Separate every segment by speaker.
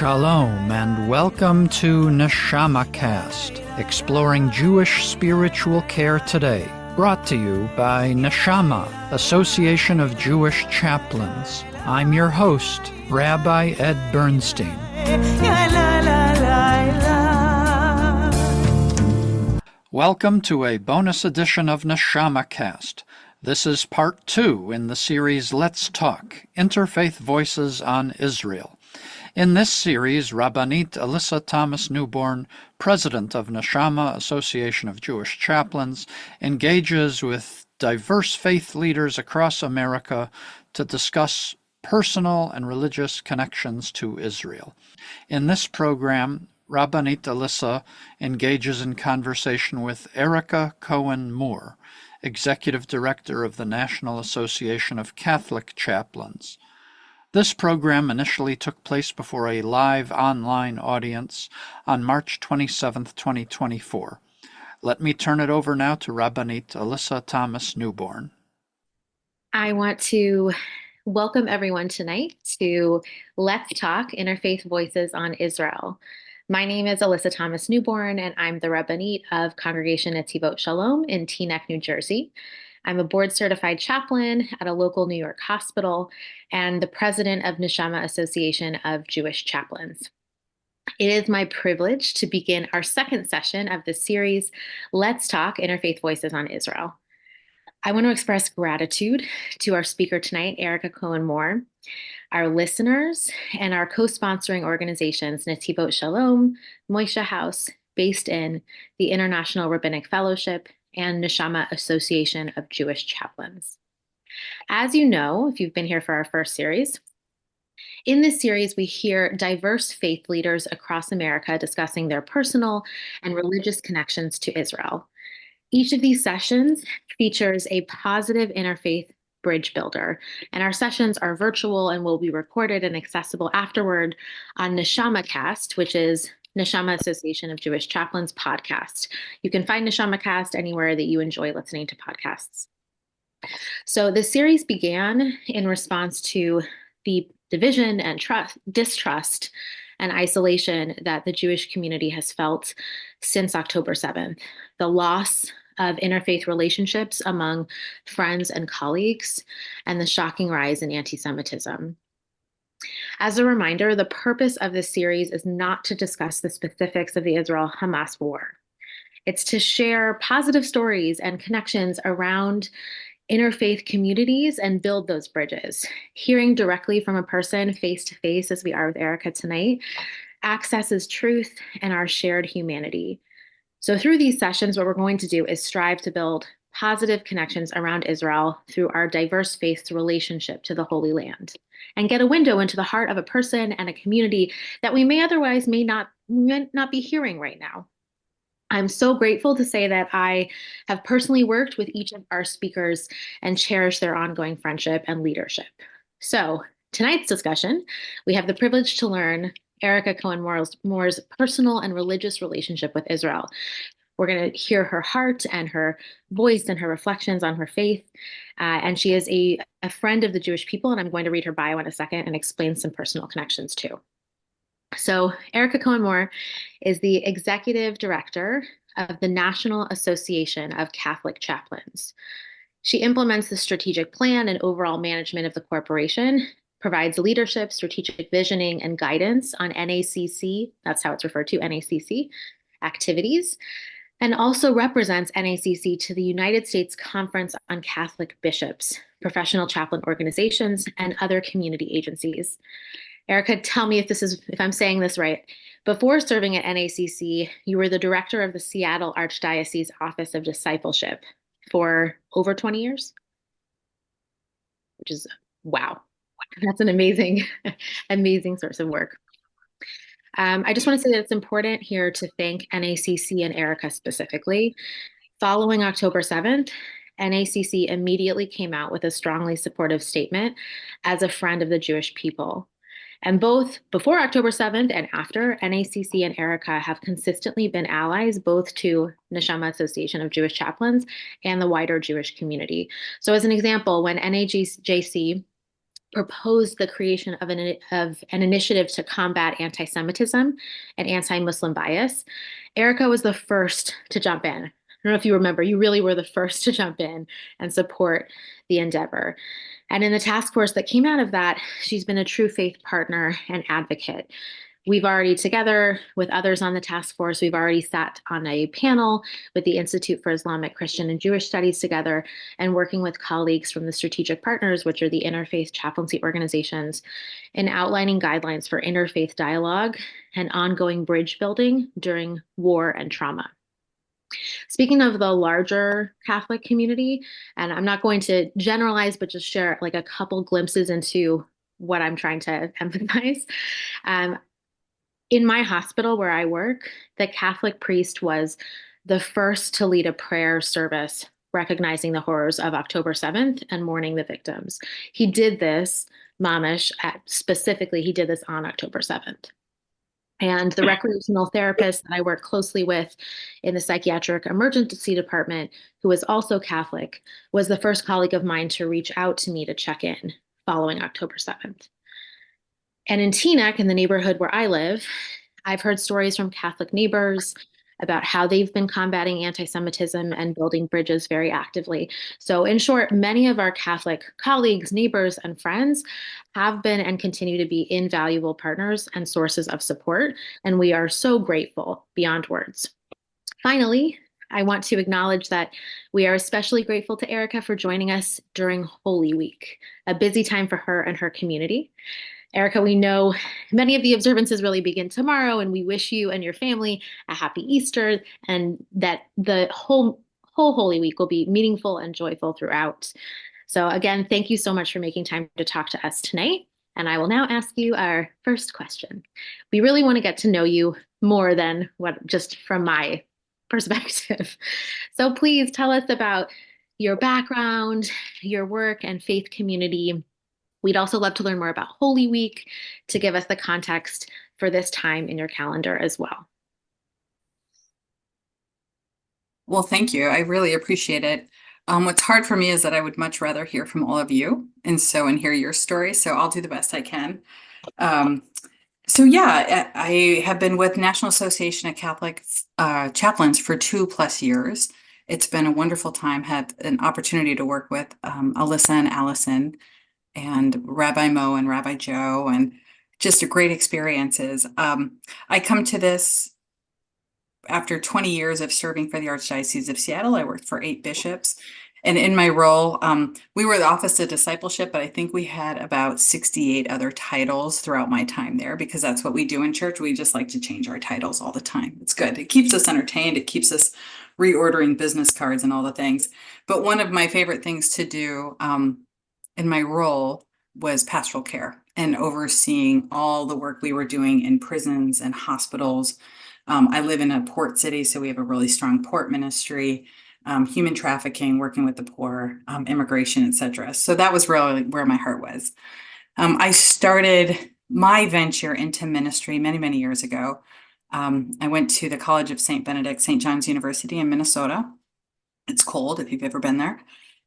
Speaker 1: Shalom and welcome to NeshamaCast, exploring Jewish spiritual care today, brought to you by Neshama, Association of Jewish Chaplains. I'm your host, Rabbi Ed Bernstein. Welcome to a bonus edition of NeshamaCast. This is part 2 in the series Let's Talk, Interfaith Voices on Israel. In this series, Rabbanit Elissa Thomas Newborn, president of Neshama, Association of Jewish Chaplains, engages with diverse faith leaders across America to discuss personal and religious connections to Israel. In this program, Rabbanit Elissa engages in conversation with Erica Cohen Moore, executive director of the National Association of Catholic Chaplains. This program initially took place before a live online audience on March 27, 2024. Let me turn it over now to Rabbanit Elissa Thomas Newborn.
Speaker 2: I want to welcome everyone tonight to Let's Talk, Interfaith Voices on Israel. My name is Elissa Thomas Newborn, and I'm the Rabbanit of Congregation Netivot Shalom in Teaneck, New Jersey. I'm a board-certified chaplain at a local New York hospital and the president of Neshama Association of Jewish Chaplains. It is my privilege to begin our second session of this series, Let's Talk, Interfaith Voices on Israel. I want to express gratitude to our speaker tonight, Erica Cohen Moore, our listeners, and our co-sponsoring organizations, Netivot Shalom, Moishe House, based in the International Rabbinic Fellowship, and Neshama Association of Jewish Chaplains. As you know, if you've been here for our first series, in this series, we hear diverse faith leaders across America discussing their personal and religious connections to Israel. Each of these sessions features a positive interfaith bridge builder, and our sessions are virtual and will be recorded and accessible afterward on NeshamaCast, which is Neshama Association of Jewish Chaplains podcast. You can find NeshamaCast anywhere that you enjoy listening to podcasts. So the series began in response to the division and distrust and isolation that the Jewish community has felt since October 7th. The loss of interfaith relationships among friends and colleagues, and the shocking rise in anti-Semitism. As a reminder, the purpose of this series is not to discuss the specifics of the Israel-Hamas war. It's to share positive stories and connections around interfaith communities and build those bridges. Hearing directly from a person face to face, as we are with Erica tonight, accesses truth and our shared humanity. So through these sessions, what we're going to do is strive to build positive connections around Israel through our diverse faith's relationship to the Holy Land, and get a window into the heart of a person and a community that we may otherwise may not be hearing right now. I'm so grateful to say that I have personally worked with each of our speakers and cherish their ongoing friendship and leadership. So tonight's discussion, we have the privilege to learn Erica Cohen Moore's personal and religious relationship with Israel. We're going to hear her heart and her voice and her reflections on her faith. And she is a friend of the Jewish people, and I'm going to read her bio in a second and explain some personal connections too. So Erica Cohen Moore is the executive director of the National Association of Catholic Chaplains. She implements the strategic plan and overall management of the corporation, provides leadership, strategic visioning, and guidance on NACC, that's how it's referred to, NACC, activities, and also represents NACC to the United States Conference on Catholic Bishops, professional chaplain organizations, and other community agencies. Erica, tell me if I'm saying this right. Before serving at NACC, you were the director of the Seattle Archdiocese Office of Discipleship for over 20 years, which is, wow. That's an amazing, amazing source of work. I just want to say that it's important here to thank NACC and Erica specifically. Following October 7th, NACC immediately came out with a strongly supportive statement as a friend of the Jewish people. And both before October 7th and after, NACC and Erica have consistently been allies both to Neshama Association of Jewish Chaplains and the wider Jewish community. So as an example, when NAJC proposed the creation of an initiative to combat anti-Semitism and anti-Muslim bias. Erica was the first to jump in. I don't know if you remember, you really were the first to jump in and support the endeavor. And in the task force that came out of that, she's been a true faith partner and advocate. We've already, together with others on the task force, we've already sat on a panel with the Institute for Islamic, Christian, and Jewish Studies together, and working with colleagues from the strategic partners, which are the interfaith chaplaincy organizations, in outlining guidelines for interfaith dialogue and ongoing bridge building during war and trauma. Speaking of the larger Catholic community, and I'm not going to generalize, but just share like a couple glimpses into what I'm trying to emphasize. In my hospital where I work, the Catholic priest was the first to lead a prayer service recognizing the horrors of October 7th and mourning the victims. He did this, mamish, specifically, he did this on October 7th. And the recreational therapist that I work closely with in the psychiatric emergency department, who is also Catholic, was the first colleague of mine to reach out to me to check in following October 7th. And in Teaneck, in the neighborhood where I live, I've heard stories from Catholic neighbors about how they've been combating anti-Semitism and building bridges very actively. So in short, many of our Catholic colleagues, neighbors, and friends have been and continue to be invaluable partners and sources of support, and we are so grateful beyond words. Finally, I want to acknowledge that we are especially grateful to Erica for joining us during Holy Week, a busy time for her and her community. Erica, we know many of the observances really begin tomorrow, and we wish you and your family a happy Easter, and that the whole Holy Week will be meaningful and joyful throughout. So again, thank you so much for making time to talk to us tonight. And I will now ask you our first question. We really want to get to know you more than what just from my perspective. So please tell us about your background, your work, and faith community. We'd also love to learn more about Holy Week to give us the context for this time in your calendar as well.
Speaker 3: Well, thank you. I really appreciate it. What's hard for me is that I would much rather hear from all of you and hear your story. So I'll do the best I can. So yeah, I have been with National Association of Catholic Chaplains for 2+ years. It's been a wonderful time. Had an opportunity to work with Alyssa and Allison and Rabbi Mo and Rabbi Joe, and just great experiences. I come to this after 20 years of serving for the Archdiocese of Seattle. I worked for 8 bishops. And in my role, we were the Office of Discipleship, but I think we had about 68 other titles throughout my time there, because that's what we do in church. We just like to change our titles all the time. It's good. It keeps us entertained. It keeps us reordering business cards and all the things. But one of my favorite things to do in my role was pastoral care and overseeing all the work we were doing in prisons and hospitals. I live in a port city, so we have a really strong port ministry, human trafficking, working with the poor, immigration, etc. So that was really where my heart was. I started my venture into ministry many, many years ago. I went to the College of St. Benedict, St. John's University in Minnesota. It's cold if you've ever been there.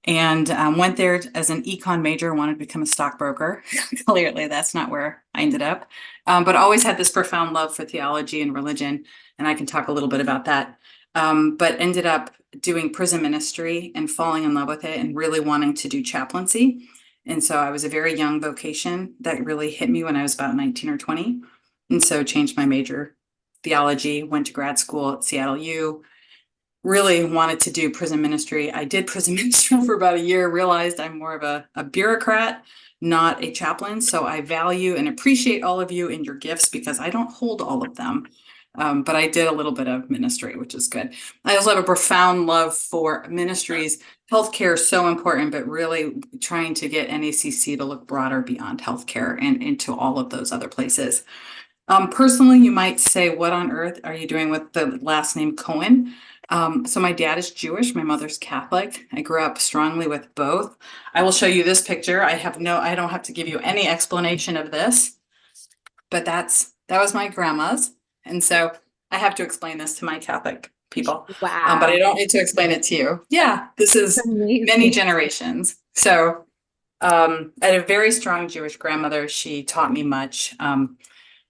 Speaker 3: And went there as an econ major, wanted to become a stockbroker. Clearly, that's not where I ended up. But always had this profound love for theology and religion, and I can talk a little bit about that. But ended up doing prison ministry and falling in love with it and really wanting to do chaplaincy. And so I was a very young vocation that really hit me when I was about 19 or 20. And so changed my major, theology, went to grad school at Seattle U. Really wanted to do prison ministry. I did prison ministry for about a year, realized I'm more of a bureaucrat, not a chaplain. So I value and appreciate all of you and your gifts, because I don't hold all of them. But I did a little bit of ministry, which is good. I also have a profound love for ministries. Healthcare is so important, but really trying to get NACC to look broader beyond healthcare and into all of those other places. Personally, you might say, what on earth are you doing with the last name Cohen? So my dad is Jewish, my mother's Catholic. I grew up strongly with both. I will show you this picture. I don't have to give you any explanation of this, but that was my grandma's. And so I have to explain this to my Catholic people.
Speaker 2: Wow.
Speaker 3: But I don't need to explain it to you. Yeah, this is
Speaker 2: Amazing.
Speaker 3: many generations. So I had a very strong Jewish grandmother. She taught me much.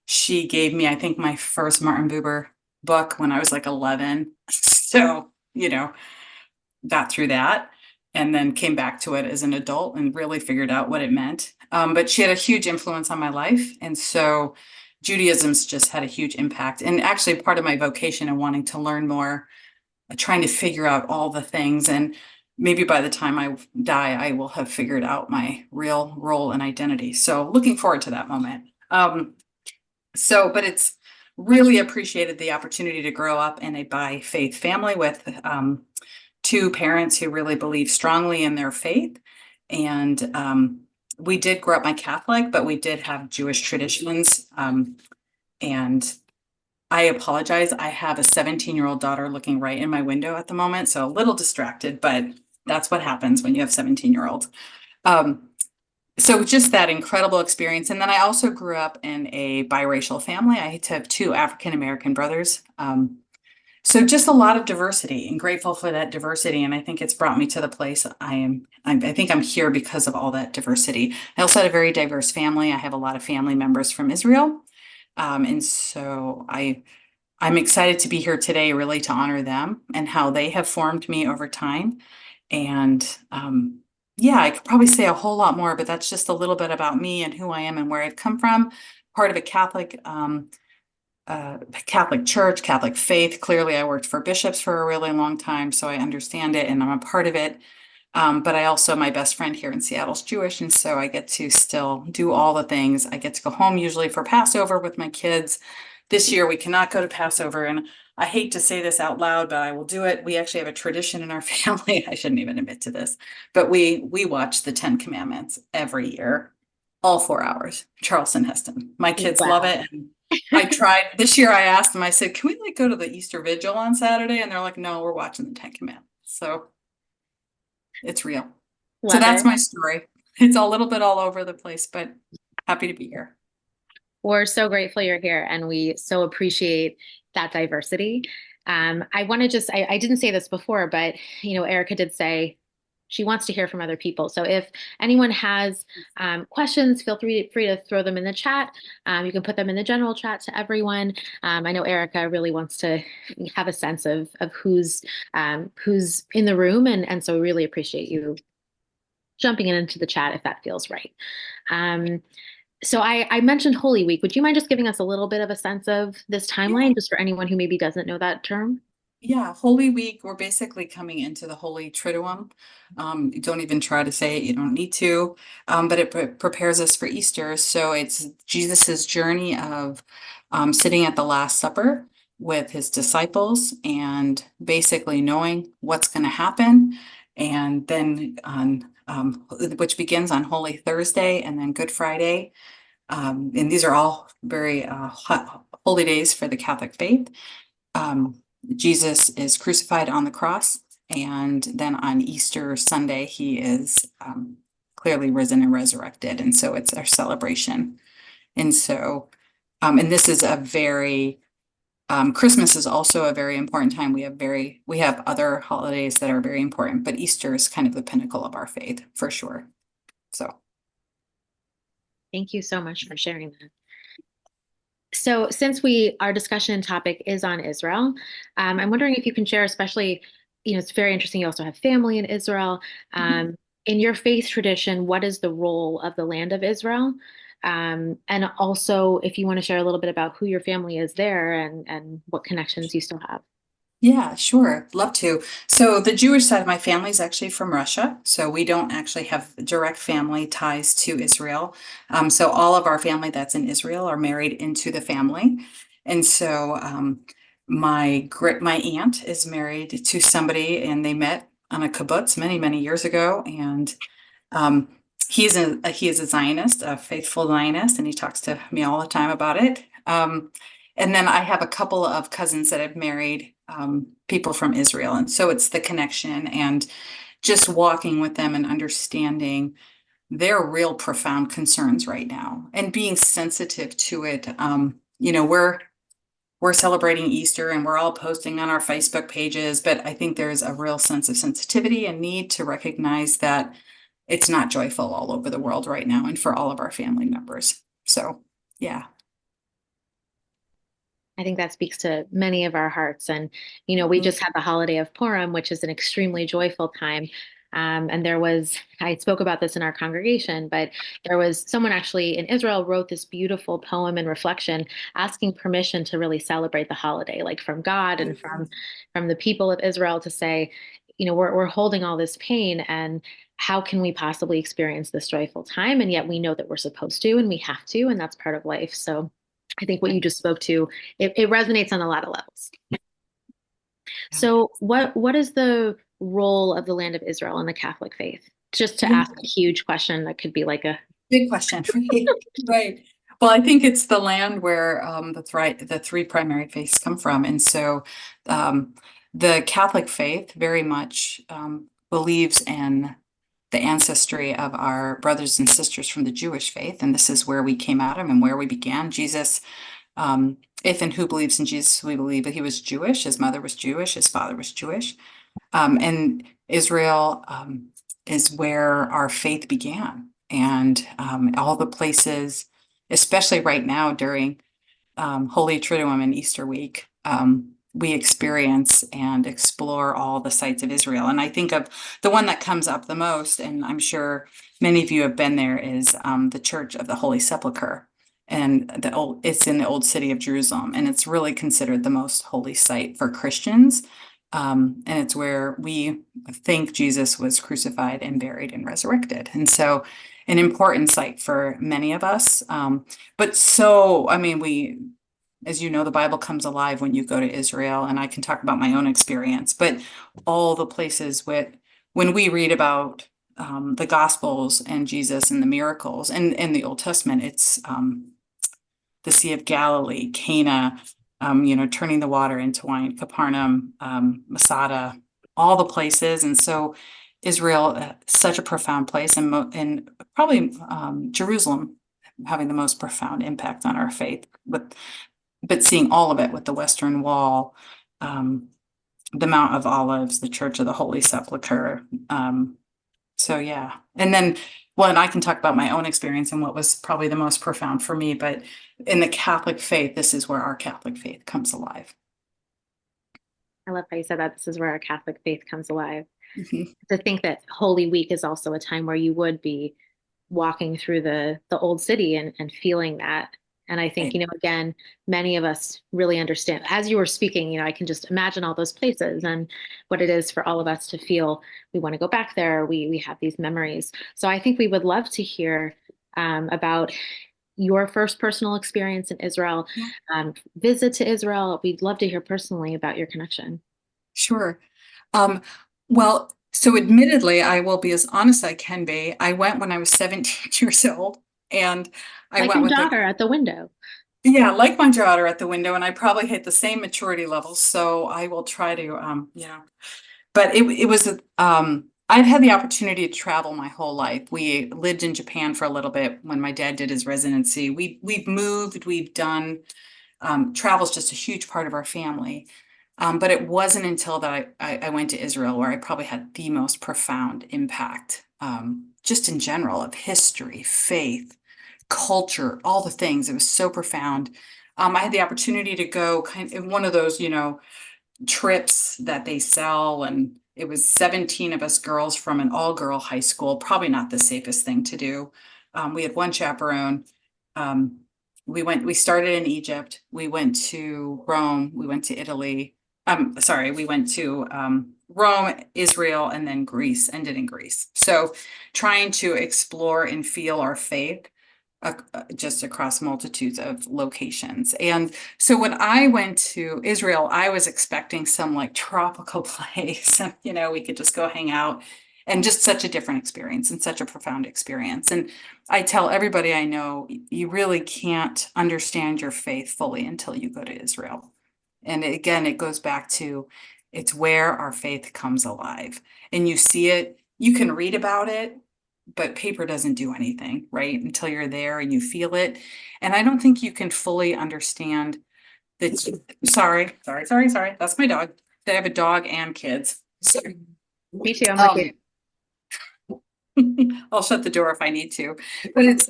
Speaker 3: She gave me, I think, my first Martin Buber book when I was like 11. So, got through that and then came back to it as an adult and really figured out what it meant. But she had a huge influence on my life. And so Judaism's just had a huge impact. And actually part of my vocation and wanting to learn more, trying to figure out all the things. And maybe by the time I die, I will have figured out my real role and identity. So looking forward to that moment. But it's really appreciated the opportunity to grow up in a by faith family with two parents who really believe strongly in their faith. And we did grow up my Catholic, but we did have Jewish traditions. And I apologize. I have a 17-year-old daughter looking right in my window at the moment, so a little distracted, but that's what happens when you have 17-year-olds. So just that incredible experience. And then I also grew up in a biracial family. I have two African-American brothers. So just a lot of diversity, and grateful for that diversity. And I think it's brought me to the place I think I'm here because of all that diversity. I also had a very diverse family. I have a lot of family members from Israel. And so I'm excited to be here today, really to honor them and how they have formed me over time. And I could probably say a whole lot more, but that's just a little bit about me and who I am and where I've come from. Part of a Catholic church, Catholic faith. Clearly, I worked for bishops for a really long time, so I understand it and I'm a part of it. But I also, my best friend here in Seattle is Jewish, and so I get to still do all the things. I get to go home usually for Passover with my kids. This year, we cannot go to Passover, and I hate to say this out loud, but I will do it. We actually have a tradition in our family. I shouldn't even admit to this, but we watch the 10 Commandments every year, all 4 hours. Charleston Heston. My kids love it. And I tried this year. I asked them, I said, can we go to the Easter Vigil on Saturday? And they're like, no, we're watching the 10 Commandments. So it's real. So that's my story. It's a little bit all over the place, but happy to be here.
Speaker 2: We're so grateful you're here, and we so appreciate that diversity. I want to I didn't say this before, but Erica did say she wants to hear from other people. So if anyone has questions, feel free to throw them in the chat. You can put them in the general chat to everyone. I know Erica really wants to have a sense of who's in the room, and so we really appreciate you jumping into the chat if that feels right. So I mentioned Holy Week. Would you mind just giving us a little bit of a sense of this timeline, just for anyone who maybe doesn't know that term?
Speaker 3: Yeah, Holy Week, we're basically coming into the Holy Triduum. You don't even try to say it, you don't need to, but it prepares us for Easter. So it's Jesus's journey of sitting at the Last Supper with his disciples and basically knowing what's going to happen. And then which begins on Holy Thursday and then Good Friday. And these are all very holy days for the Catholic faith. Jesus is crucified on the cross, and then on Easter Sunday, he is clearly risen and resurrected. And so it's our celebration. And so, and this is a very, Christmas is also a very important time. We have other holidays that are very important, but Easter is kind of the pinnacle of our faith for sure. So.
Speaker 2: Thank you so much for sharing that. So since our discussion topic is on Israel, I'm wondering if you can share, especially, it's very interesting. You also have family in Israel. In your faith tradition, what is the role of the land of Israel? And also, if you want to share a little bit about who your family is there and what connections you still have.
Speaker 3: Yeah, sure. Love to. So the Jewish side of my family is actually from Russia. So we don't actually have direct family ties to Israel. So all of our family that's in Israel are married into the family. And so my aunt is married to somebody, and they met on a kibbutz many, many years ago. And he is a Zionist, a faithful Zionist, and he talks to me all the time about it. And then I have a couple of cousins that have married people from Israel. And so it's the connection and just walking with them and understanding their real profound concerns right now and being sensitive to it. We're celebrating Easter and we're all posting on our Facebook pages, but I think there's a real sense of sensitivity and need to recognize that it's not joyful all over the world right now and for all of our family members. So, yeah.
Speaker 2: I think that speaks to many of our hearts. And, we just had the holiday of Purim, which is an extremely joyful time. And I spoke about this in our congregation, but there was someone actually in Israel wrote this beautiful poem and reflection asking permission to really celebrate the holiday, like from God and from the people of Israel to say, we're holding all this pain, and how can we possibly experience this joyful time? And yet we know that we're supposed to, and we have to, and that's part of life. So I think what you just spoke to, it resonates on a lot of levels. So what is the role of the land of Israel in the Catholic faith? Just to ask a huge question that could be like a
Speaker 3: big question, right? Well, I think it's the land where the three primary faiths come from, and so the Catholic faith very much believes in the ancestry of our brothers and sisters from the Jewish faith, and this is where we came out of and where we began. Jesus, if and who believes in Jesus, we believe that he was Jewish, his mother was Jewish, his father was Jewish, and Israel is where our faith began, and all the places, especially right now during Holy Triduum and Easter week, we experience and explore all the sites of Israel. And I think of the one that comes up the most, and I'm sure many of you have been there, is the Church of the Holy Sepulchre. And it's in the old city of Jerusalem, and it's really considered the most holy site for Christians. And it's where we think Jesus was crucified and buried and resurrected. And so an important site for many of us. But so, I mean, as you know, the Bible comes alive when you go to Israel, and I can talk about my own experience, but all the places when we read about the Gospels and Jesus and the miracles, and in the Old Testament, it's the Sea of Galilee, Cana, turning the water into wine, Capernaum, Masada, all the places. And so Israel, such a profound place, and probably Jerusalem having the most profound impact on our faith, but seeing all of it with the Western Wall, the Mount of Olives, the Church of the Holy Sepulchre. So yeah. And then, well, and I can talk about my own experience and what was probably the most profound for me, but in the Catholic faith, this is where our Catholic faith comes alive.
Speaker 2: I love how you said that. This is where our Catholic faith comes alive.
Speaker 3: Mm-hmm.
Speaker 2: To think that Holy Week is also a time where you would be walking through the old city and feeling that. And I think, again, many of us really understand. As you were speaking, I can just imagine all those places and what it is for all of us to feel we want to go back there. We have these memories. So I think we would love to hear about your first personal experience in Israel, visit to Israel. We'd love to hear personally about your connection.
Speaker 3: Sure. Well, so admittedly, I will be as honest as I can be. I went when I was 17 years old, and I
Speaker 2: like
Speaker 3: went with
Speaker 2: your daughter at the window.
Speaker 3: Yeah, like my daughter at the window, and I probably hit the same maturity levels. So I will try to, but it was, I've had the opportunity to travel my whole life. We lived in Japan for a little bit when my dad did his residency. We've moved, we've done, travel's just a huge part of our family. But it wasn't until that I went to Israel where I probably had the most profound impact, just in general, of history, faith, culture, all the things. It was so profound. I had the opportunity to go kind of in one of those, trips that they sell, and it was 17 of us girls from an all-girl high school, probably not the safest thing to do. We had one chaperone. We started in Egypt. We went to Rome. We went to Italy. We went to Rome, Israel, and then Greece, ended in Greece. So trying to explore and feel our faith just across multitudes of locations. And so when I went to Israel, I was expecting some like tropical place, we could just go hang out, and just such a different experience and such a profound experience. And I tell everybody I know, you really can't understand your faith fully until you go to Israel. And again, it goes back to, it's where our faith comes alive, and you see it, you can read about it, but paper doesn't do anything, right? Until you're there and you feel it. And I don't think you can fully understand that. Sorry. That's my dog. I have a dog and kids.
Speaker 2: Me too. I'm with you.
Speaker 3: I'll shut the door if I need to, but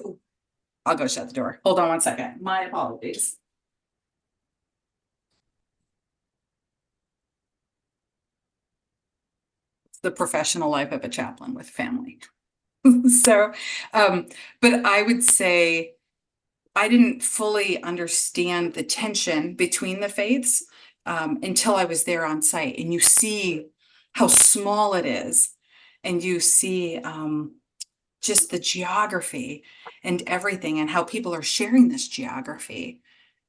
Speaker 3: I'll go shut the door. Hold on one second. My apologies. It's the professional life of a chaplain with family. So, but I would say I didn't fully understand the tension between the faiths until I was there on site, and you see how small it is, and you see just the geography and everything, and how people are sharing this geography.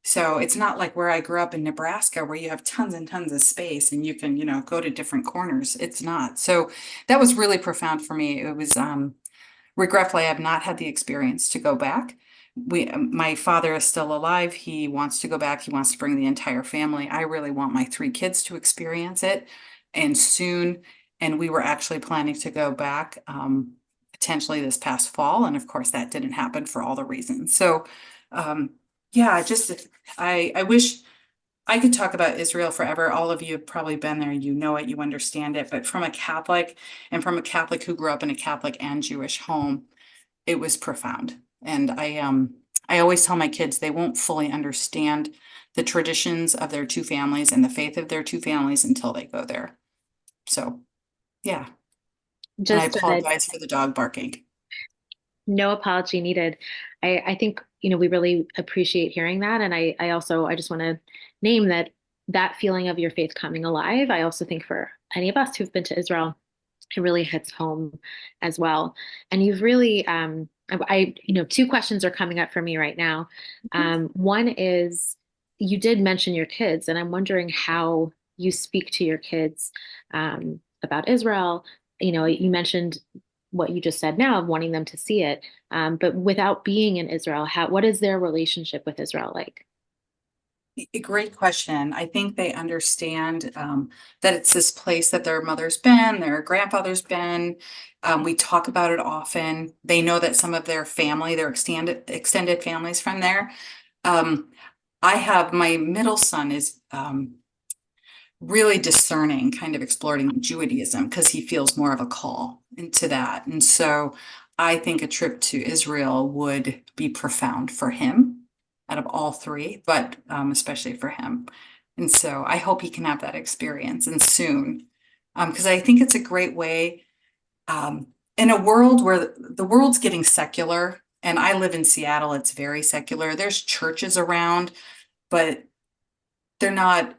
Speaker 3: So it's not like where I grew up in Nebraska, where you have tons and tons of space and you can, go to different corners. It's not. So that was really profound for me. It was regretfully, I have not had the experience to go back. My father is still alive. He wants to go back. He wants to bring the entire family. I really want my 3 kids to experience it, and soon. And we were actually planning to go back potentially this past fall. And of course, that didn't happen for all the reasons. So, yeah, I wish I could talk about Israel forever. All of you have probably been there, you know it, you understand it. But from a Catholic, and from a Catholic who grew up in a Catholic and Jewish home, it was profound. And I always tell my kids they won't fully understand the traditions of their 2 families and the faith of their 2 families until they go there. So, yeah. And I apologize for the dog barking.
Speaker 2: No apology needed. I think, we really appreciate hearing that. And I just want to name that feeling of your faith coming alive. I also think for any of us who've been to Israel, it really hits home as well. And you've really, 2 questions are coming up for me right now. One is, you did mention your kids, and I'm wondering how you speak to your kids about Israel. You mentioned what you just said now of wanting them to see it. But without being in Israel, what is their relationship with Israel like?
Speaker 3: A great question. I think they understand that it's this place that their mother's been, their grandfather's been. We talk about it often. They know that some of their family, their extended families from there. I have my middle son is really discerning, kind of exploring Judaism because he feels more of a call into that. And so I think a trip to Israel would be profound for him out of all 3, but especially for him. And so I hope he can have that experience, and soon, because I think it's a great way in a world where the world's getting secular, and I live in Seattle, it's very secular. There's churches around, but they're not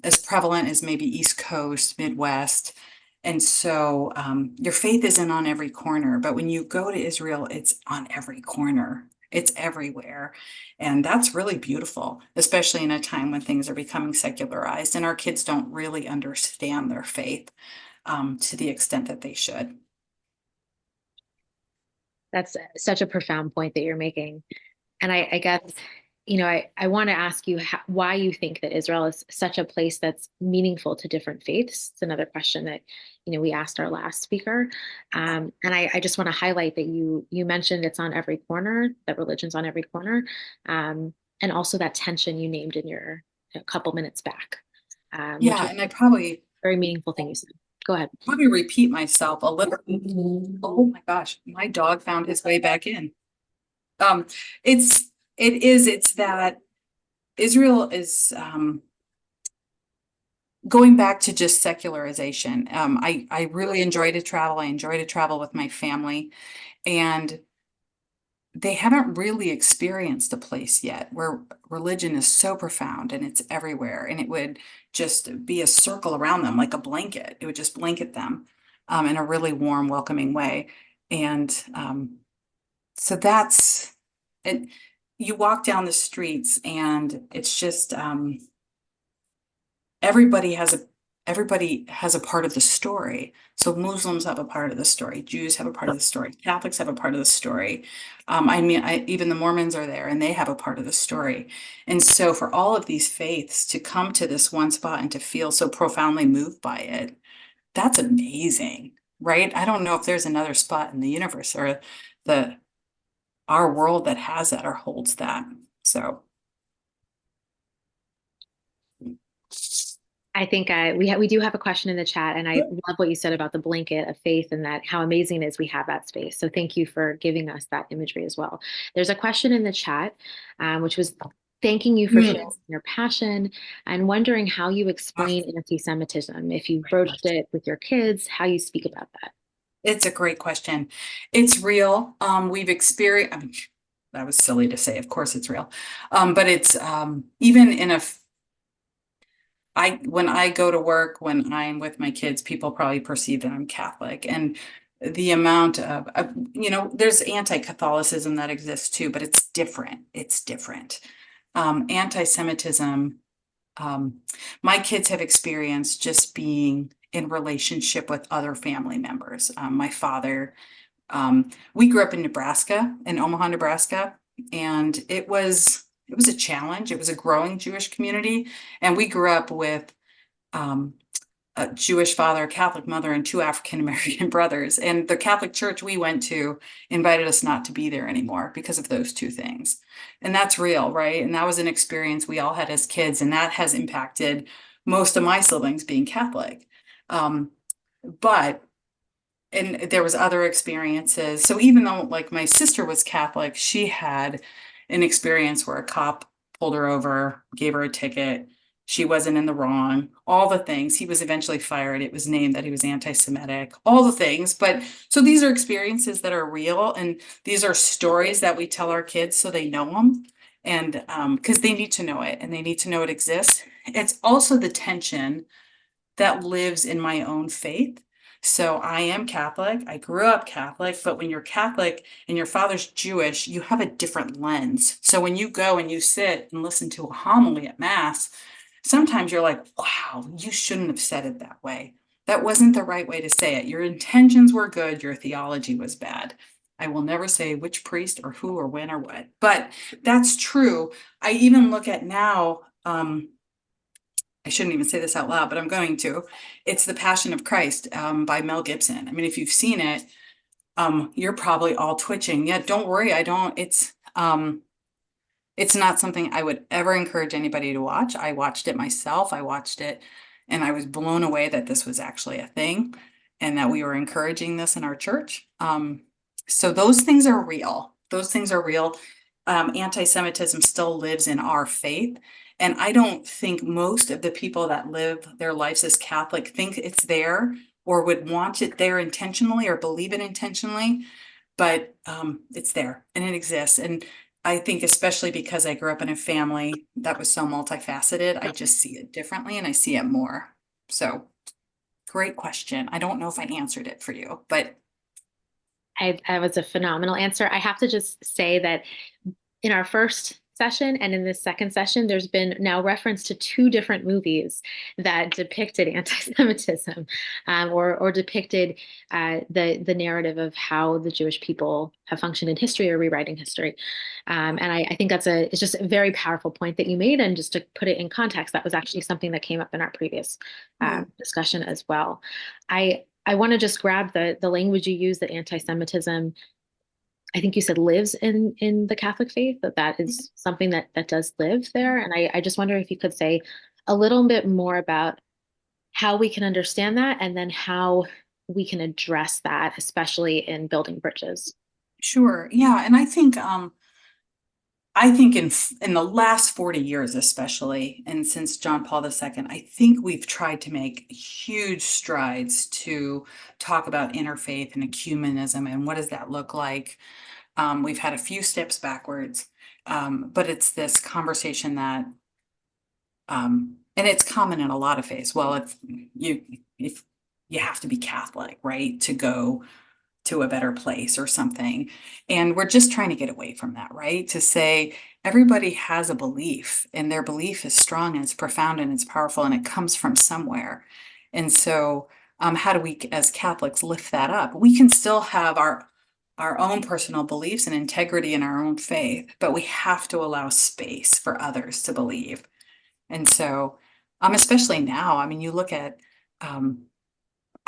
Speaker 3: as prevalent as maybe East Coast, Midwest. And so your faith isn't on every corner, but when you go to Israel, it's on every corner. It's everywhere. And that's really beautiful, especially in a time when things are becoming secularized and our kids don't really understand their faith to the extent that they should.
Speaker 2: That's such a profound point that you're making. And I guess, I want to ask you why you think that Israel is such a place that's meaningful to different faiths. It's another question that, we asked our last speaker. And I just want to highlight that you mentioned it's on every corner, that religion's on every corner. And also that tension you named in your a couple minutes back.
Speaker 3: Yeah, and I probably
Speaker 2: very meaningful thing you said. Go ahead.
Speaker 3: Probably repeat myself a little. Oh my gosh, my dog found his way back in. It's that Israel is going back to just secularization. I really enjoy to travel. I enjoy to travel with my family, and they haven't really experienced a place yet where religion is so profound and it's everywhere, and it would just be a circle around them like a blanket. It would just blanket them in a really warm, welcoming way. And so that's it. You walk down the streets and it's just everybody has a part of the story. So Muslims have a part of the story, Jews have a part of the story, Catholics have a part of the story. Even the Mormons are there and they have a part of the story. And so for all of these faiths to come to this one spot and to feel so profoundly moved by it, that's amazing, right? I don't know if there's another spot in the universe or our world that has that or holds that. So
Speaker 2: I think we do have a question in the chat, and I love what you said about the blanket of faith and that how amazing it is we have that space. So thank you for giving us that imagery as well. There's a question in the chat, which was thanking you for sharing your passion and wondering how you explain anti-Semitism, if you broached it with your kids, how you speak about that.
Speaker 3: It's a great question. It's real. We've experienced, I mean, that was silly to say, of course it's real. But it's even in when I go to work, when I'm with my kids, people probably perceive that I'm Catholic. And the amount of, there's anti-Catholicism that exists too, but it's different. It's different. Anti-Semitism, my kids have experienced just being in relationship with other family members. My father, we grew up in Nebraska, in Omaha, Nebraska, and it was a challenge. It was a growing Jewish community, and we grew up with a Jewish father, a Catholic mother, and two African-American brothers. And the Catholic church we went to invited us not to be there anymore because of those two things. And that's real, right? And that was an experience we all had as kids, and that has impacted most of my siblings being Catholic. And there was other experiences. So even though like my sister was Catholic, she had an experience where a cop pulled her over, gave her a ticket. She wasn't in the wrong, all the things. He was eventually fired. It was named that he was anti-Semitic, all the things. But so these are experiences that are real. And these are stories that we tell our kids so they know them. And because they need to know it and they need to know it exists. It's also the tension that lives in my own faith. So I am Catholic. I grew up Catholic, but when you're Catholic and your father's Jewish, you have a different lens. So when you go and you sit and listen to a homily at Mass, sometimes you're like, wow, you shouldn't have said it that way. That wasn't the right way to say it. Your intentions were good. Your theology was bad. I will never say which priest or who or when or what, but that's true. I even look at now, I shouldn't even say this out loud, but I'm going to. It's The Passion of Christ by Mel Gibson. I mean, if you've seen it, you're probably all twitching. Yeah, don't worry. I don't. It's not something I would ever encourage anybody to watch. I watched it myself. I watched it and I was blown away that this was actually a thing and that we were encouraging this in our church. So those things are real. Those things are real. Anti-Semitism still lives in our faith. And I don't think most of the people that live their lives as Catholic think it's there or would want it there intentionally or believe it intentionally, but it's there and it exists. And I think especially because I grew up in a family that was so multifaceted, I just see it differently and I see it more. So great question. I don't know if I answered it for you, but
Speaker 2: That was a phenomenal answer. I have to just say that in our first session and in this second session, there's been now reference to two different movies that depicted anti-Semitism or depicted the narrative of how the Jewish people have functioned in history or rewriting history. And I think it's just a very powerful point that you made. And just to put it in context, that was actually something that came up in our previous discussion as well. I want to just grab the language you use, that anti-Semitism, I think you said lives in the Catholic faith, that is something that does live there. And I just wonder if you could say a little bit more about how we can understand that and then how we can address that, especially in building bridges.
Speaker 3: Sure. Yeah. And I think in the last 40 years, especially, and since John Paul II, I think we've tried to make huge strides to talk about interfaith and ecumenism and what does that look like. We've had a few steps backwards, but it's this conversation that, and it's common in a lot of faiths. Well, if you have to be Catholic, right, to go to a better place or something. And we're just trying to get away from that, right? To say everybody has a belief and their belief is strong and it's profound and it's powerful and it comes from somewhere. And so how do we as Catholics lift that up? We can still have our own personal beliefs and integrity in our own faith, but we have to allow space for others to believe. And so especially now, I mean, you look at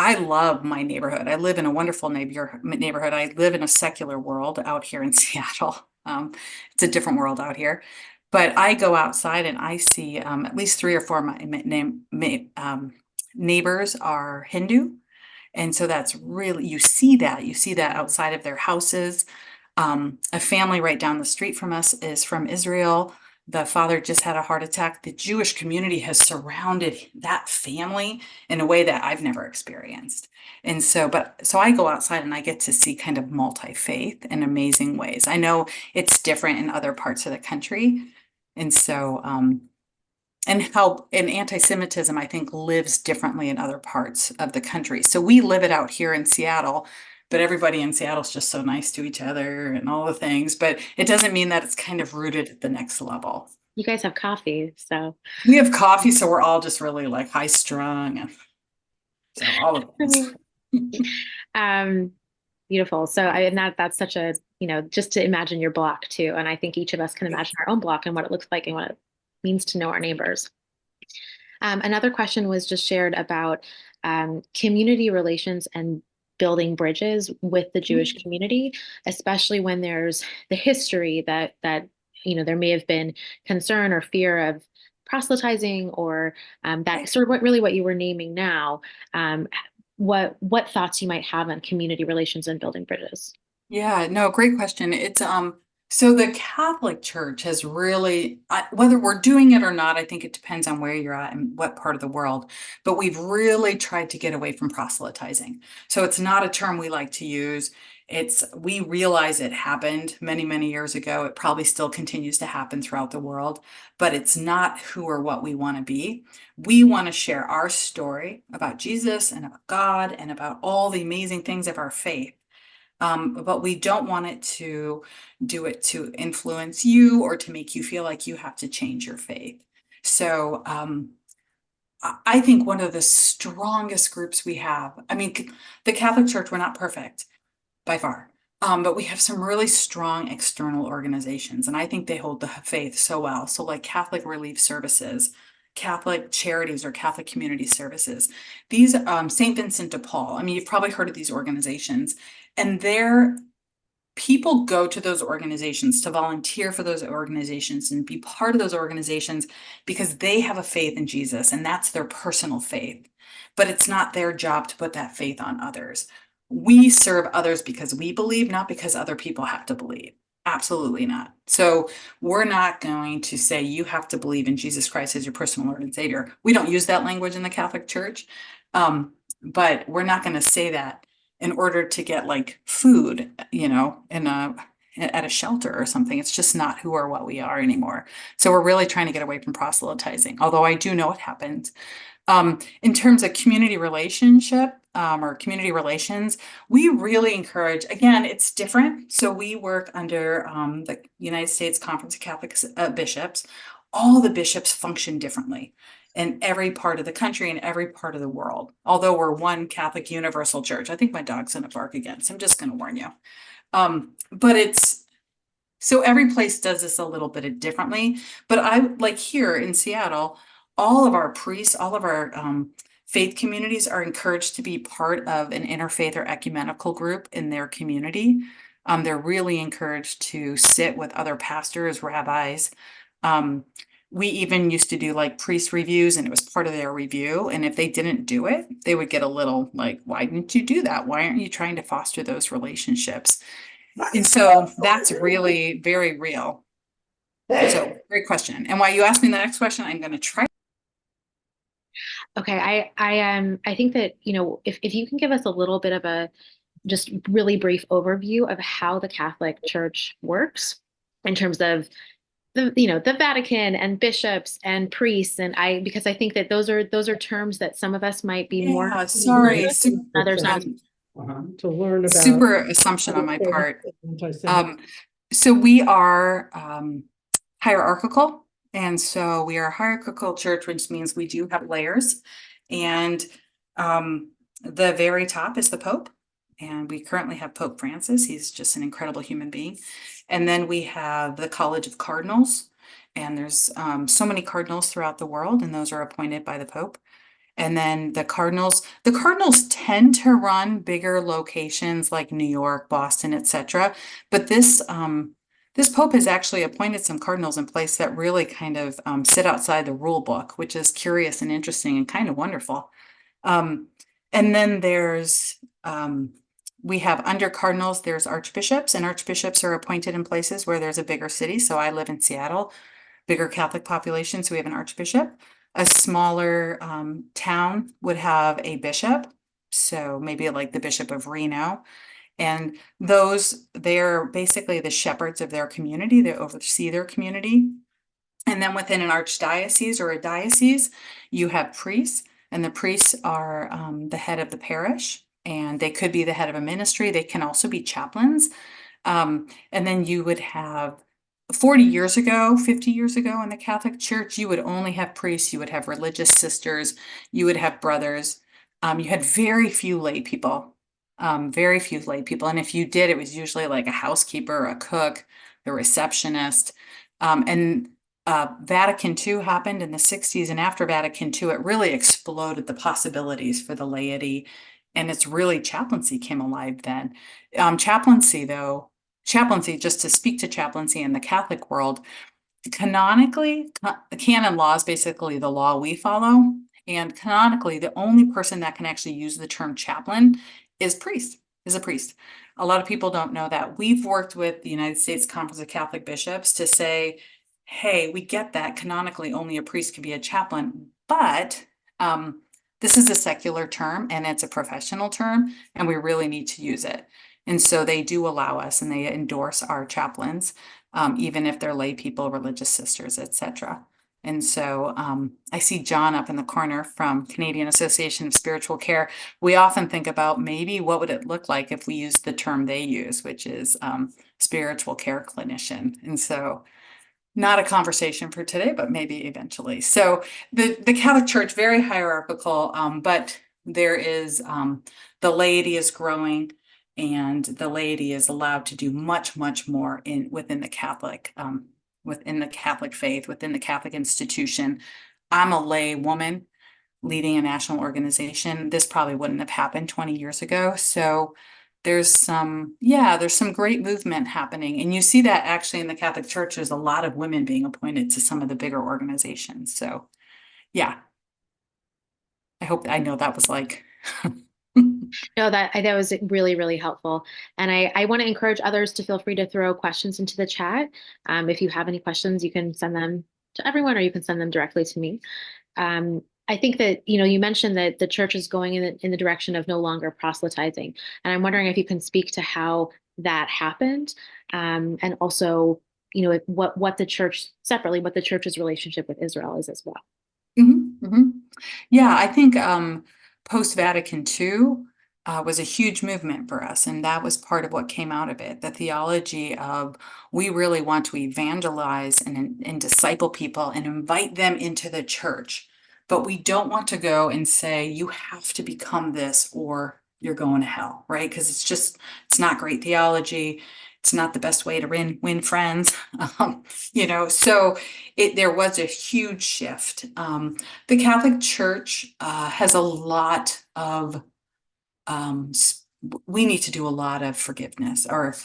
Speaker 3: I love my neighborhood. I live in a wonderful neighborhood. I live in a secular world out here in Seattle. It's a different world out here. But I go outside and I see at least 3 or 4 of neighbors are Hindu. And so that's really, you see that outside of their houses. A family right down the street from us is from Israel. The father just had a heart attack. The Jewish community has surrounded that family in a way that I've never experienced. And so, so I go outside and I get to see kind of multi-faith in amazing ways. I know it's different in other parts of the country. And so, and anti-Semitism, I think, lives differently in other parts of the country. So we live it out here in Seattle, but everybody in Seattle is just so nice to each other and all the things. But it doesn't mean that it's kind of rooted at the next level.
Speaker 2: You guys have coffee, so.
Speaker 3: We have coffee, so we're all just really like high strung and so all of
Speaker 2: this. Beautiful. So that's such a, just to imagine your block too. And I think each of us can imagine our own block and what it looks like and what it means to know our neighbors. Another question was just shared about community relations and building bridges with the Jewish community, especially when there's the history that there may have been concern or fear of proselytizing or that sort of what you were naming now. What thoughts you might have on community relations and building bridges?
Speaker 3: Yeah, no, great question. It's so the Catholic Church has really, whether we're doing it or not, I think it depends on where you're at and what part of the world, but we've really tried to get away from proselytizing. So it's not a term we like to use. We realize it happened many, many years ago. It probably still continues to happen throughout the world, but it's not who or what we want to be. We want to share our story about Jesus and about God and about all the amazing things of our faith. But we don't want it to do it to influence you or to make you feel like you have to change your faith. So I think one of the strongest groups we have, I mean, the Catholic Church, we're not perfect by far, but we have some really strong external organizations, and I think they hold the faith so well. So like Catholic Relief Services, Catholic Charities, or Catholic Community Services. These St. Vincent de Paul, I mean, you've probably heard of these organizations, and people go to those organizations to volunteer for those organizations and be part of those organizations because they have a faith in Jesus, and that's their personal faith. But it's not their job to put that faith on others. We serve others because we believe, not because other people have to believe. Absolutely not. So we're not going to say you have to believe in Jesus Christ as your personal Lord and Savior. We don't use that language in the Catholic Church, but we're not going to say that in order to get like food, at a shelter or something. It's just not who or what we are anymore. So we're really trying to get away from proselytizing, although I do know it happens. In terms of community relationship or community relations, we really encourage, again, it's different. So we work under the United States Conference of Catholic Bishops. All the bishops function differently in every part of the country and every part of the world, although we're one Catholic universal church. I think my dog's going to bark again, so I'm just going to warn you. So every place does this a little bit differently, but I like here in Seattle, all of our priests, all of our faith communities are encouraged to be part of an interfaith or ecumenical group in their community. They're really encouraged to sit with other pastors, rabbis. We even used to do like priest reviews, and it was part of their review. And if they didn't do it, they would get a little like, why didn't you do that? Why aren't you trying to foster those relationships? And so that's really very real. So great question. And while you ask me the next question, I'm going to try.
Speaker 2: Okay, I think that, if you can give us a little bit of a just really brief overview of how the Catholic Church works in terms of the Vatican and bishops and priests, and because I think that those are terms that some of us might be more others not.
Speaker 4: To learn about
Speaker 3: super assumption on my part. So we are hierarchical. And so we are a hierarchical church, which means we do have layers. And the very top is the Pope. And we currently have Pope Francis. He's just an incredible human being. And then we have the College of Cardinals. And there's so many cardinals throughout the world, and those are appointed by the Pope. And then the Cardinals tend to run bigger locations like New York, Boston, etc. But this this Pope has actually appointed some cardinals in place that really kind of sit outside the rule book, which is curious and interesting and kind of wonderful. And then we have under cardinals, there's archbishops, and archbishops are appointed in places where there's a bigger city. So I live in Seattle, bigger Catholic population, so we have an archbishop. A smaller town would have a bishop, so maybe like the Bishop of Reno. And they're basically the shepherds of their community. They oversee their community. And then within an archdiocese or a diocese, you have priests, and the priests are the head of the parish, and they could be the head of a ministry. They can also be chaplains. And then you would have 40 years ago, 50 years ago in the Catholic Church, you would only have priests, you would have religious sisters, you would have brothers. You had very few lay people, very few lay people. And if you did, it was usually like a housekeeper, a cook, the receptionist. And Vatican II happened in the 60s, and after Vatican II, it really exploded the possibilities for the laity. And it's really chaplaincy came alive then. Chaplaincy, just to speak to chaplaincy in the Catholic world, canonically, the canon law is basically the law we follow. And canonically, the only person that can actually use the term chaplain is a priest. A lot of people don't know that. We've worked with the United States Conference of Catholic Bishops to say, hey, we get that canonically only a priest can be a chaplain, but this is a secular term and it's a professional term, and we really need to use it. And so they do allow us, and they endorse our chaplains, even if they're lay people, religious sisters, etc. And so I see John up in the corner from Canadian Association of Spiritual Care. We often think about maybe what would it look like if we used the term they use, which is spiritual care clinician. And so not a conversation for today, but maybe eventually. So the Catholic Church, very hierarchical, but there is the laity is growing, and the laity is allowed to do much, much more within the Catholic faith, within the Catholic institution. I'm a lay woman leading a national organization. This probably wouldn't have happened 20 years ago. So there's some great movement happening. And you see that actually in the Catholic Church, there's a lot of women being appointed to some of the bigger organizations. So yeah, I know that was like.
Speaker 2: No, that was really, really helpful. And I want to encourage others to feel free to throw questions into the chat. If you have any questions, you can send them to everyone, or you can send them directly to me. I think that, you mentioned that the church is going in the direction of no longer proselytizing. And I'm wondering if you can speak to how that happened, and also, what the church's relationship with Israel is as well.
Speaker 3: Mm-hmm, mm-hmm. Yeah, I think post-Vatican II was a huge movement for us, and that was part of what came out of it. The theology of we really want to evangelize and disciple people and invite them into the church, but we don't want to go and say you have to become this or you're going to hell, right? Because it's not great theology. It's not the best way to win friends, so there was a huge shift. The Catholic Church has a lot of, we need to do a lot of forgiveness, or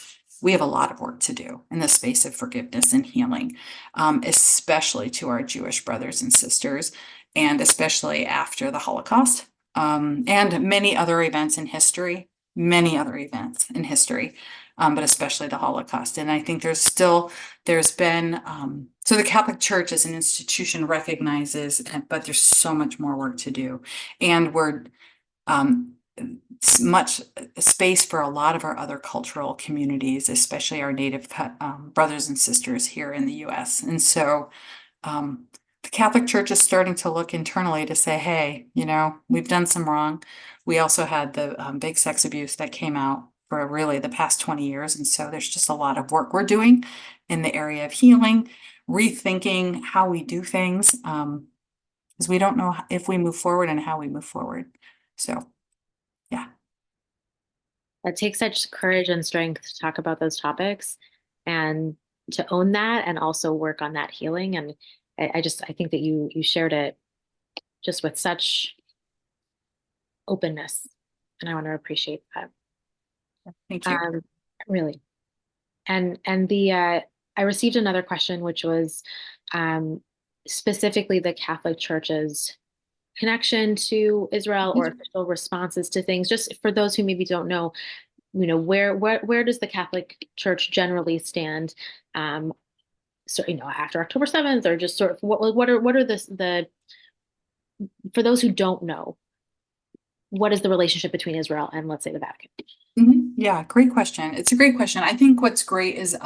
Speaker 3: we have a lot of work to do in the space of forgiveness and healing, especially to our Jewish brothers and sisters, and especially after the Holocaust, and many other events in history, but especially the Holocaust. And I think there's been, so the Catholic Church as an institution recognizes, but there's so much more work to do. And we're much space for a lot of our other cultural communities, especially our Native brothers and sisters here in the US. And so the Catholic Church is starting to look internally to say, hey, we've done some wrong. We also had the big sex abuse that came out for really the past 20 years. And so there's just a lot of work we're doing in the area of healing, rethinking how we do things, because we don't know if we move forward and how we move forward. So, yeah.
Speaker 2: It takes such courage and strength to talk about those topics and to own that, and also work on that healing. And I think that you shared it just with such openness, and I want to appreciate that.
Speaker 3: Thank you.
Speaker 2: Really. And the I received another question, which was specifically the Catholic Church's connection to Israel or official responses to things. Just for those who maybe don't know, where does the Catholic Church generally stand? So after October 7th, or just sort of what are the for those who don't know, what is the relationship between Israel and, let's say, the Vatican?
Speaker 3: Yeah, great question. It's a great question. I think what's great is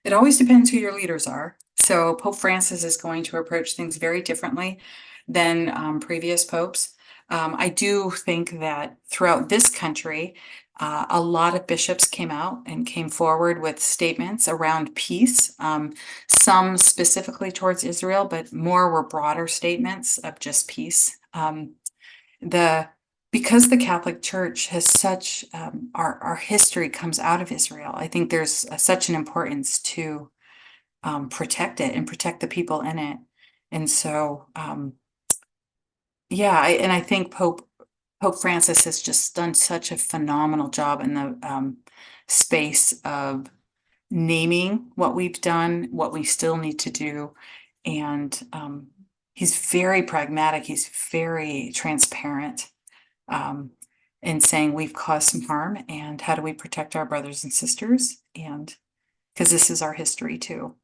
Speaker 3: it always depends who your leaders are. So Pope Francis is going to approach things very differently than previous popes. I do think that throughout this country, a lot of bishops came out and came forward with statements around peace, some specifically towards Israel, but more were broader statements of just peace. Because the Catholic Church has such our history comes out of Israel. I think there's such an importance to protect it and protect the people in it. And so, I think Pope Francis has just done such a phenomenal job in the space of naming what we've done, what we still need to do, and he's very pragmatic. He's very transparent. And saying we've caused some harm and how do we protect our brothers and sisters, and because this is our history too.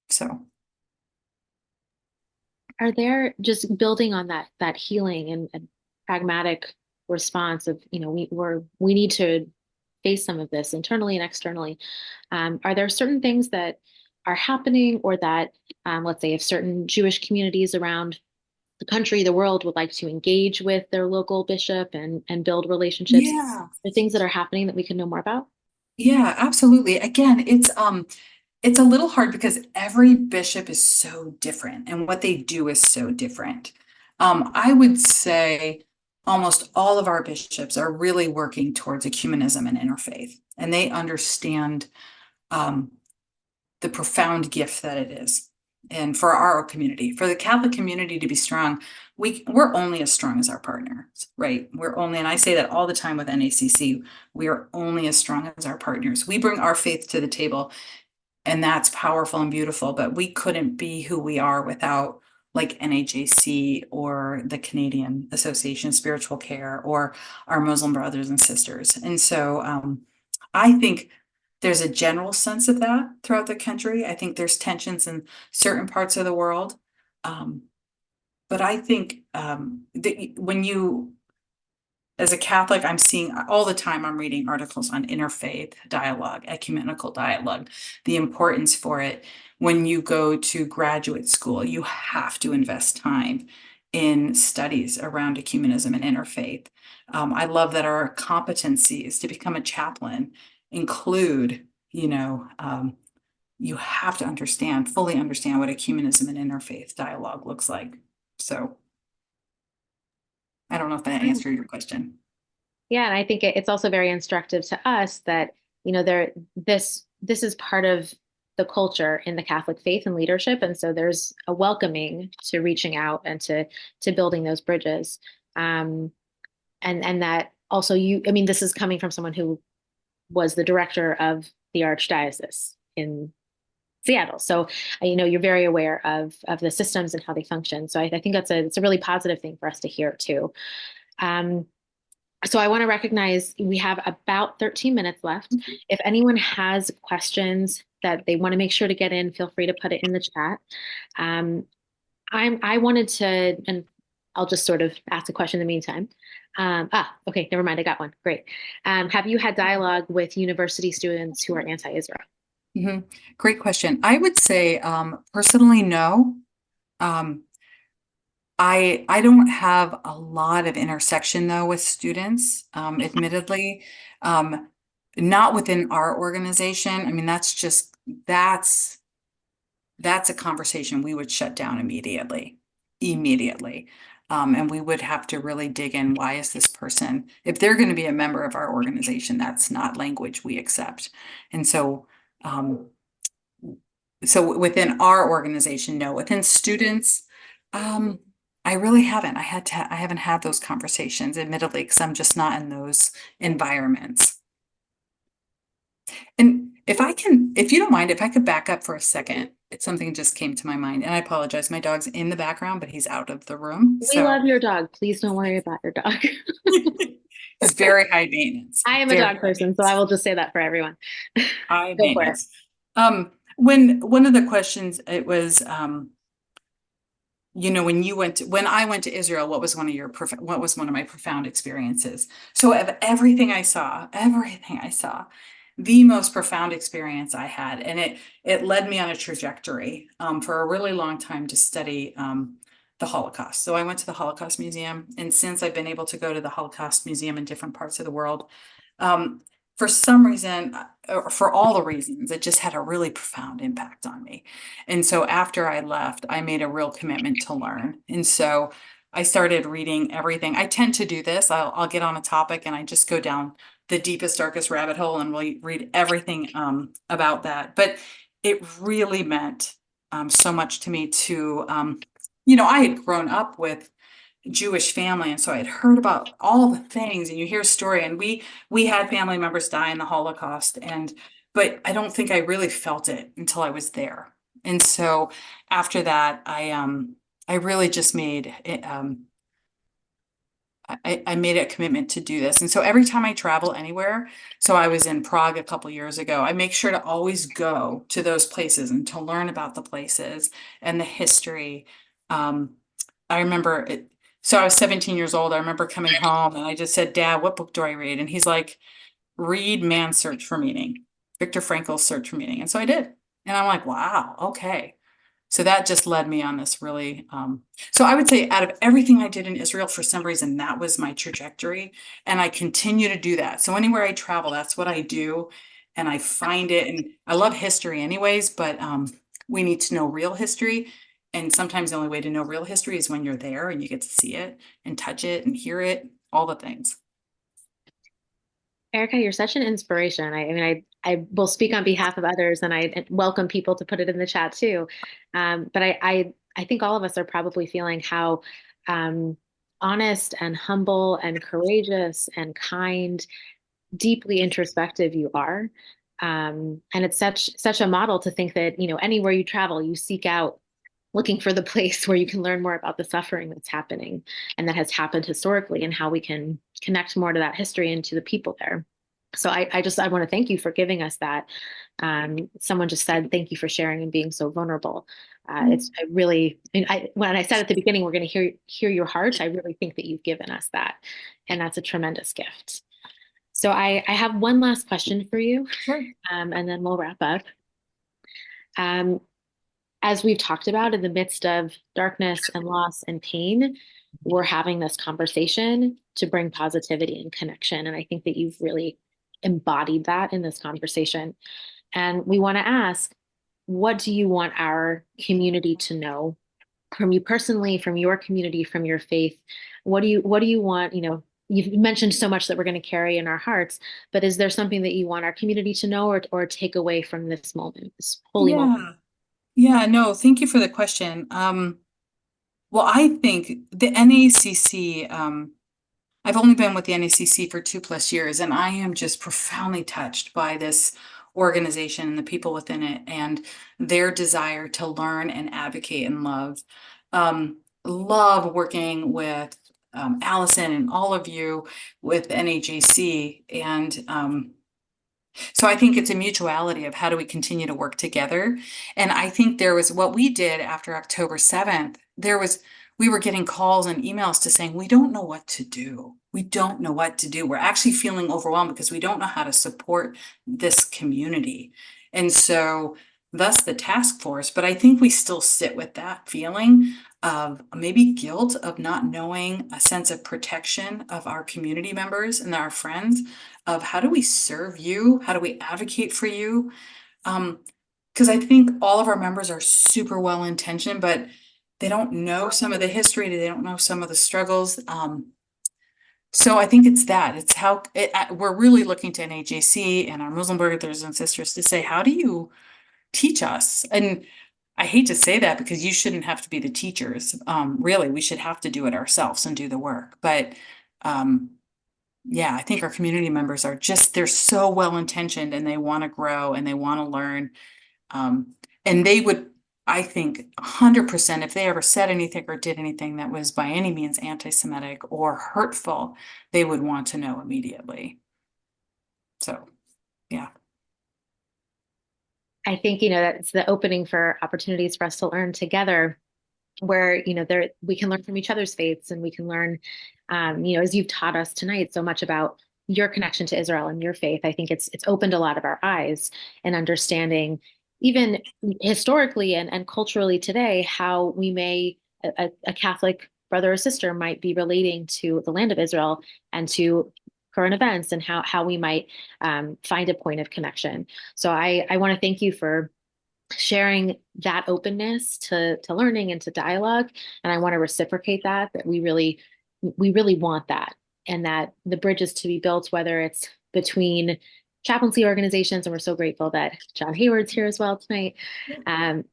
Speaker 3: So
Speaker 2: Are there, just building on that healing and pragmatic response of, we need to face some of this internally and externally. Are there certain things that are happening, or that, let's say, if certain Jewish communities around the country, the world, would like to engage with their local bishop and build relationships?
Speaker 3: yeah,
Speaker 2: The things that are happening that we can know more about?
Speaker 3: yeah, absolutely. Again, it's a little hard because every bishop is so different and what they do is so different. I would say almost all of our bishops are really working towards ecumenism and interfaith, and they understand the profound gift that it is. And for our community, for the Catholic community to be strong, we're only as strong as our partners, right? And I say that all the time with NACC, we are only as strong as our partners. We bring our faith to the table, and that's powerful and beautiful, but we couldn't be who we are without like NAJC or the Canadian Association of Spiritual Care or our Muslim brothers and sisters. And so I think there's a general sense of that throughout the country. I think there's tensions in certain parts of the world. But I think that as a Catholic, I'm seeing all the time, I'm reading articles on interfaith dialogue, ecumenical dialogue, the importance for it. When you go to graduate school, you have to invest time in studies around ecumenism and interfaith. I love that our competencies to become a chaplain include, you have to fully understand what ecumenism and interfaith dialogue looks like. So I don't know if that answered your question.
Speaker 2: Yeah, and I think it's also very instructive to us that, this is part of the culture in the Catholic faith and leadership, and so there's a welcoming to reaching out and to building those bridges, and that also this is coming from someone who was the director of the Archdiocese in Seattle, so you're very aware of the systems and how they function. So I think it's a really positive thing for us to hear too. So I want to recognize we have about 13 minutes left. If anyone has questions that they want to make sure to get in, feel free to put it in the chat. I wanted to, and I'll just sort of ask a question in the meantime. Okay, never mind. I got one. Great. Have you had dialogue with university students who are anti-Israel?
Speaker 3: Great question. I would say personally, no. I don't have a lot of intersection though with students, admittedly, not within our organization. I mean, that's a conversation we would shut down immediately. And we would have to really dig in. Why is this person, if they're going to be a member of our organization, that's not language we accept. And so, so within our organization, no. Within students, I really haven't. I haven't had those conversations, admittedly, because I'm just not in those environments. And if you don't mind, if I could back up for a second, it's something that just came to my mind, and I apologize. My dog's in the background, but he's out of the room.
Speaker 2: We
Speaker 3: So
Speaker 2: love your dog. Please don't worry about your dog.
Speaker 3: he's very high maintenance.
Speaker 2: I am a
Speaker 3: Very
Speaker 2: dog person, so I will just say that for everyone.
Speaker 3: high
Speaker 2: Go for it.
Speaker 3: maintenance. When one of the questions, it was, when I went to Israel, what was one of my profound experiences? So of everything I saw, the most profound experience I had, and it led me on a trajectory for a really long time to study the Holocaust. So I went to the Holocaust Museum, and since I've been able to go to the Holocaust Museum in different parts of the world, for some reason, or for all the reasons, it just had a really profound impact on me. And so after I left, I made a real commitment to learn. And so I started reading everything. I tend to do this. I'll get on a topic and I just go down the deepest, darkest rabbit hole and really read everything about that. But it really meant so much to me to, I had grown up with Jewish family, and so I had heard about all the things, and you hear a story, and we had family members die in the Holocaust, but I don't think I really felt it until I was there. And so after that, I really just made it, I made a commitment to do this. And so every time I travel anywhere, so I was in Prague a couple years ago, I make sure to always go to those places and to learn about the places and the history. I remember it. So I was 17 years old. I remember coming home and I just said, Dad, what book do I read? And he's like, read Man's Search for Meaning, Viktor Frankl's Search for Meaning. And so I did. And I'm like, wow, okay. So that just led me on this really, so I would say out of everything I did in Israel, for some reason, that was my trajectory. And I continue to do that. So anywhere I travel, that's what I do. And I find it, and I love history anyways, but we need to know real history. And sometimes the only way to know real history is when you're there and you get to see it and touch it and hear it, all the things.
Speaker 2: Erica, you're such an inspiration. I mean, I will speak on behalf of others, and I welcome people to put it in the chat too. But I think all of us are probably feeling how honest and humble and courageous and kind, deeply introspective you are. And it's such a model to think that, anywhere you travel, you seek out looking for the place where you can learn more about the suffering that's happening and that has happened historically, and how we can connect more to that history and to the people there. So I want to thank you for giving us that. Someone just said, thank you for sharing and being so vulnerable. When I said at the beginning, we're going to hear your heart, I really think that you've given us that. And that's a tremendous gift. So I have one last question for you,
Speaker 3: Sure.
Speaker 2: And then we'll wrap up. As we've talked about, in the midst of darkness and loss and pain, we're having this conversation to bring positivity and connection. And I think that you've really embodied that in this conversation. And we want to ask, what do you want our community to know from you personally, from your community, from your faith? What do you want, you've mentioned so much that we're going to carry in our hearts, but is there something that you want our community to know or take away from this moment, this holy moment?
Speaker 3: Yeah, no, thank you for the question. Well, I think the NACC, I've only been with the NACC for 2+ years, and I am just profoundly touched by this organization and the people within it and their desire to learn and advocate and love. Love working with Allison and all of you with NAJC. And so I think it's a mutuality of how do we continue to work together. And I think there was what we did after October 7th, we were getting calls and emails to saying, we don't know what to do. We don't know what to do. We're actually feeling overwhelmed because we don't know how to support this community. And so thus the task force, but I think we still sit with that feeling of maybe guilt of not knowing a sense of protection of our community members and our friends, of how do we serve you? How do we advocate for you? Because I think all of our members are super well intentioned, but they don't know some of the history. They don't know some of the struggles. So I think it's how we're really looking to NAJC and our Muslim brothers and sisters to say, how do you teach us? And I hate to say that because you shouldn't have to be the teachers. Really, we should have to do it ourselves and do the work. But yeah, I think our community members are just, they're so well-intentioned and they want to grow and they want to learn. And they would, I think, 100%, if they ever said anything or did anything that was by any means anti-Semitic or hurtful, they would want to know immediately. So, yeah.
Speaker 2: I think, that's the opening for opportunities for us to learn together, where, we can learn from each other's faiths, and we can learn, as you've taught us tonight, so much about your connection to Israel and your faith. I think it's opened a lot of our eyes and understanding, even historically and culturally today, how we may, a Catholic brother or sister might be relating to the land of Israel and to current events, and how we might find a point of connection. So I want to thank you for sharing that openness to learning and to dialogue. And I want to reciprocate that we really want that, and that the bridge is to be built, whether it's between chaplaincy organizations, and we're so grateful that John Hayward's here as well tonight,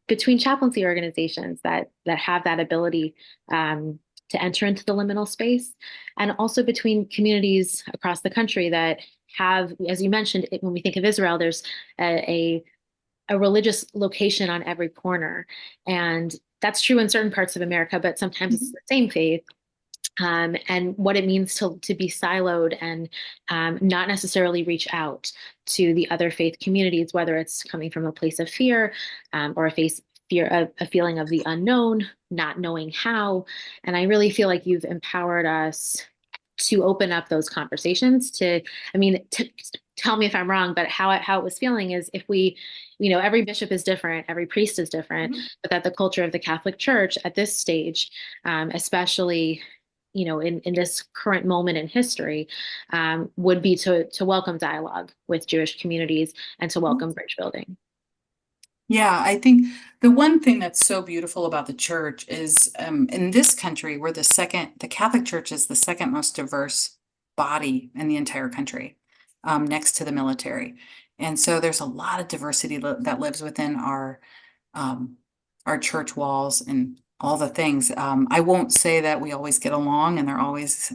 Speaker 2: between chaplaincy organizations that have that ability to enter into the liminal space, and also between communities across the country that have, as you mentioned, when we think of Israel, there's a religious location on every corner. And that's true in certain parts of America, but sometimes it's the same faith. And what it means to be siloed and not necessarily reach out to the other faith communities, whether it's coming from a place of fear, or a feeling of the unknown, not knowing how. And I really feel like you've empowered us to open up those conversations to tell me if I'm wrong, but how it was feeling is, if we, every bishop is different, every priest is different, but that the culture of the Catholic Church at this stage, especially, in this current moment in history, would be to welcome dialogue with Jewish communities and to welcome bridge building.
Speaker 3: Yeah, I think the one thing that's so beautiful about the church is, in this country, we're the Catholic Church is the second most diverse body in the entire country, next to the military. And so there's a lot of diversity that lives within our church walls and all the things. I won't say that we always get along and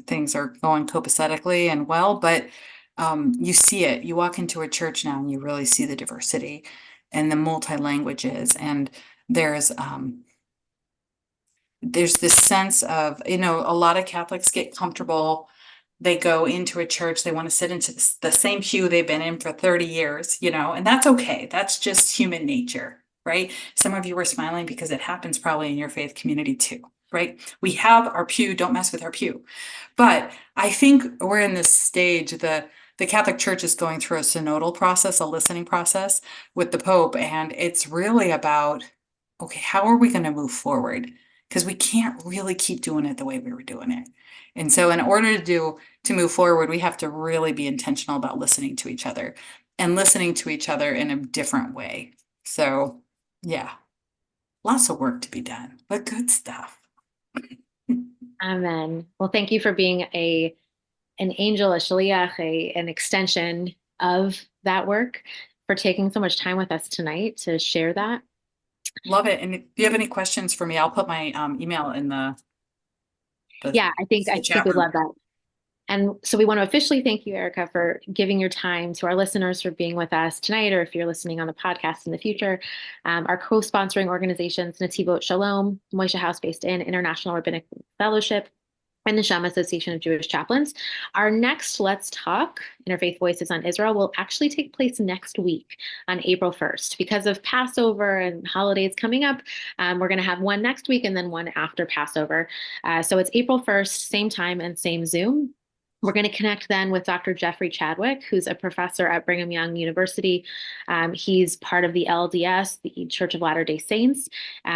Speaker 3: things are going copacetically and well, but you see it. You walk into a church now and you really see the diversity and the multi-languages, and there's this sense of, a lot of Catholics get comfortable. They go into a church, they want to sit into the same pew they've been in for 30 years, and that's okay. That's just human nature, right? Some of you are smiling because it happens probably in your faith community too, right? We have our pew, don't mess with our pew. But I think we're in this stage, the Catholic Church is going through a synodal process, a listening process with the Pope. And it's really about, okay, how are we going to move forward? Because we can't really keep doing it the way we were doing it. And so in order to move forward, we have to really be intentional about listening to each other and listening to each other in a different way. So yeah, lots of work to be done, but good stuff.
Speaker 2: Amen. Well, thank you for being an angel, a shaliach, an extension of that work, for taking so much time with us tonight to share that.
Speaker 3: Love it. And if you have any questions for me, I'll put my email in the
Speaker 2: yeah, I think we love that. And so we want to officially thank you, Erica, for giving your time, to our listeners for being with us tonight, or if you're listening on the podcast in the future. Our co-sponsoring organizations, Nativot Shalom, Moishe House based in International Rabbinical Fellowship, and the Neshama Association of Jewish Chaplains. Our next Let's Talk, Interfaith Voices on Israel, will actually take place next week on April 1st. Because of Passover and holidays coming up, we're going to have one next week and then one after Passover. So it's April 1st, same time and same Zoom. We're going to connect then with Dr. Jeffrey Chadwick, who's a professor at Brigham Young University. He's part of the LDS, the Church of Latter-day Saints.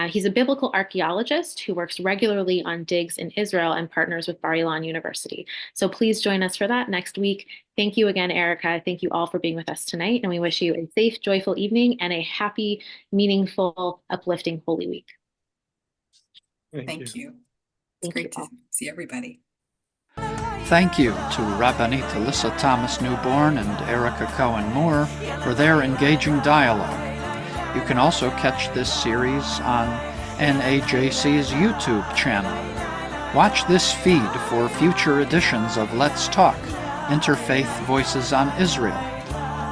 Speaker 2: He's a biblical archaeologist who works regularly on digs in Israel and partners with Bar Ilan University. So please join us for that next week. Thank you again, Erica. Thank you all for being with us tonight. And we wish you a safe, joyful evening and a happy, meaningful, uplifting Holy Week.
Speaker 3: Thank you. It's great to see everybody.
Speaker 1: Thank you to Rabbi Lisa Newborn and Erica Cohen Moore for their engaging dialogue. You can also catch this series on NAJC's YouTube channel. Watch this feed for future editions of Let's Talk, Interfaith Voices on Israel.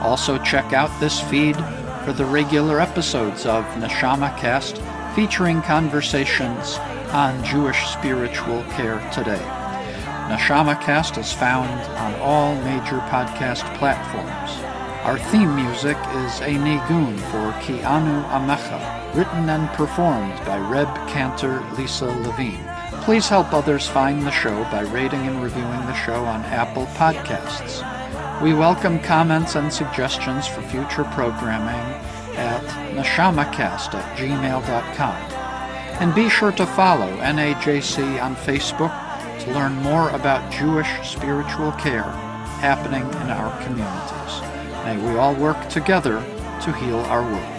Speaker 1: Also check out this feed for the regular episodes of NeshamaCast featuring conversations on Jewish spiritual care today. NeshamaCast is found on all major podcast platforms. Our theme music is a Niggun for Ki'anu Amecha, written and performed by Reb-Cantor Lisa Levine. Please help others find the show by rating and reviewing the show on Apple Podcasts. We welcome comments and suggestions for future programming at NeshamaCast@gmail.com. And be sure to follow NAJC on Facebook to learn more about Jewish spiritual care happening in our communities. May we all work together to heal our world.